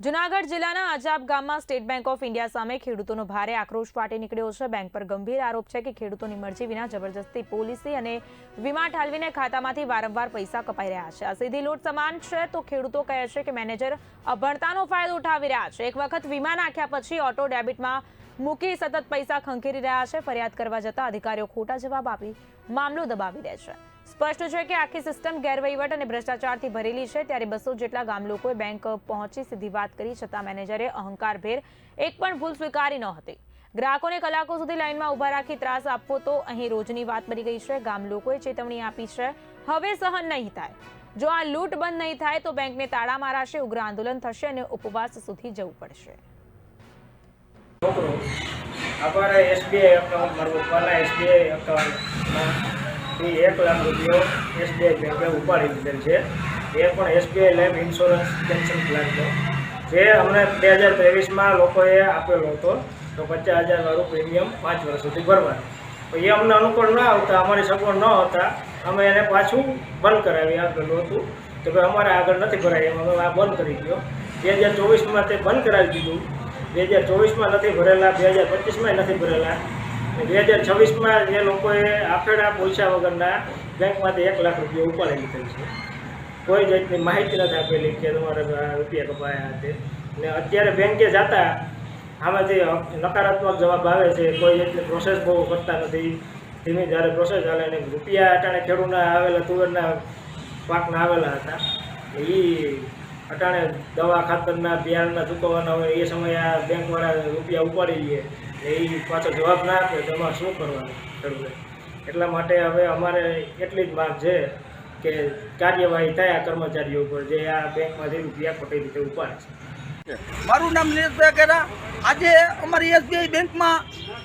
જૂનાગઢ જિલ્લાના અજાબ ગામમાં state bank of India સામે ખેડૂતોનો ભારે આક્રોશ ફાટી નીકળ્યો છે। બેંક પર ગંભીર આરોપ છે કે ખેડૂતોની મરજી વિના જબરજસ્તી પોલિસી અને વીમા ઠાલવીને ખાતામાંથી વારંવાર પૈસા કપાઈ રહ્યા છે। આ સીધી લૂંટ સમાન છે તો ખેડૂતો કહે છે કે મેનેજર અભણતાનો ફાયદો ઉઠાવી રહ્યા છે। એક વખત વીમા નાખ્યા પછી ઓટો ડેબિટમાં મૂકી સતત પૈસા ખંખેરી રહ્યા છે। ફરિયાદ કરવા જતા અધિકારીઓ ખોટા જવાબ આપી મામલો દબાવી દે છે। સ્પષ્ટ છે કે આખી સિસ્ટમ ગેરવહીવટ અને ભ્રષ્ટાચારથી ભરેલી છે। ત્યારે 200 જેટલા ગામ લોકોએ બેંક પહોંચી સીધી વાત કરી છતાં મેનેજરે અહંકારભેર એક પણ ભૂલ સ્વીકારી ન હતી। ગ્રાહકોને કલાકો સુધી લાઇનમાં ઊભા રાખી ત્રાસ આપવો તો અહીં રોજની વાત બની ગઈ છે। ગામ લોકોએ ચેતવણી આપી છે, હવે સહન નહીં થાય। જો આ લૂંટ બંધ નહીં થાય તો બેંકને તાળા મારાશે, ઉગ્ર આંદોલન થશે અને ઉપવાસ સુધી જવું પડશે। हमारा SBI अकाउंट मारो पहला SBI अकाउंट 1 लाख रुपया SBI બેંકે ઉપાડી લીધેલ છે। એ પણ SBI life insurance pension plan છે જે અમને 2023માં લોકોએ આપેલો હતો। તો 50,000 વાળું પ્રીમિયમ 5 વર્ષ સુધી ભરવાનું। તો એ અમને અનુકૂળ ના આવતા, અમારી સગવડ ન હતા, અમે એને પાછું બંધ કરાવી આપેલું હતું કે ભાઈ અમારે આગળ નથી ભરાય, એમ અમે આ બંધ કરી દો। 2024માં તે બંધ કરાવી દીધું। 2024માં નથી ભરેલા, 2025માં નથી ભરેલા, 2026માં જે લોકોએ આપેલા પૈસા વગરના બેંકમાંથી 1 લાખ રૂપિયા ઉપાડી લીધેલ છે। કોઈ જાતની માહિતી નથી આપેલી કે તમારે રૂપિયા કપાયા તે। ને અત્યારે બેંકે જતા આમાંથી નકારાત્મક જવાબ આવે છે। કોઈ જાતની પ્રોસેસ બહુ કરતા નથી, ધીમી જ્યારે પ્રોસેસ ચાલે ને રૂપિયા અટાણે ખેડૂતના આવેલા, તુવેરના પાકના આવેલા હતા, એ અટાણે દવા ખાતરના બિયારણના ચૂકવવાના હોય એ સમયે આ બેંકવાળા રૂપિયા ઉપાડી લે, એ પાછો જવાબ ના આપે તો એમાં શું કરવાનું ખેડૂતે। એટલા માટે હવે અમારે એટલી જ માંગ છે કે કાર્યવાહી થાય આ કર્મચારીઓ ઉપર જે આ બેંકમાંથી રૂપિયા ખોટી રીતે ઉપાડે છે। મારું નામ નિલેશભાઈ ગેરા। આજે અમારી SBI બેંકમાં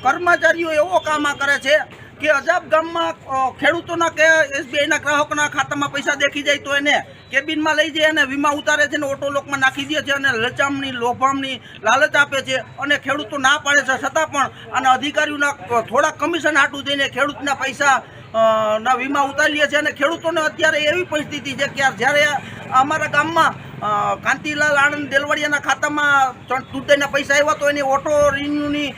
કર્મચારીઓ એવો કામ કરે છે કે અજાબ ગામમાં ખેડૂતોના કે SBIના ગ્રાહકોના ખાતામાં પૈસા દેખી જાય તો એને કેબિનમાં લઈ જાય અને વીમા ઉતારે છે ને ઓટો લોકમાં નાખી દે છે અને લચામણી લોભામણી લાલચ આપે છે અને ખેડૂતો ના પાડે છે છતાં પણ અને અધિકારીઓના થોડા કમિશન હાટું જઈને ખેડૂતના પૈસા ના વીમા ઉતારી લે છે। અને ખેડૂતોને અત્યારે એવી પરિસ્થિતિ છે કે જ્યારે અમારા ગામમાં કાંતિલાલ આનંદ દેલવાડિયાના ખાતામાં ચૂંટાઈના પૈસા આવ્યા તો એની ઓટો રિન્યુની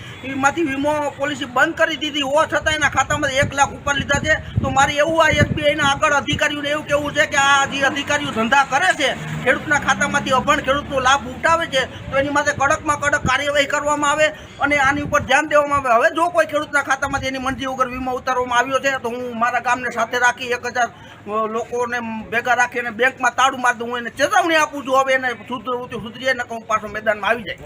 માંથી વીમો પોલિસી બંધ કરી દીધી હોવા છતાં એના ખાતામાં 1 લાખ ઉપર લીધા છે। તો મારે એવું આ SBIના આગળ અધિકારીઓને એવું કહેવું છે કે આ જે અધિકારીઓ ધંધા કરે છે, ખેડૂતના ખાતામાંથી અભણ ખેડૂતનો લાભ ઉઠાવે છે, તો એની માટે કડકમાં કડક કાર્યવાહી કરવામાં આવે અને આની ઉપર ધ્યાન દેવામાં આવે। હવે જો કોઈ ખેડૂતના ખાતામાંથી એની મરજી વગર વીમો ઉતારવામાં આવ્યો છે તો હું મારા ગામને સાથે રાખી 1000 લોકોને ભેગા રાખીને બેંકમાં તાળું મારી દઉં, હું એને ચેતવણી આપું છું। હવે એને સુધરીએ ને કહું પાછો મેદાનમાં આવી જાય।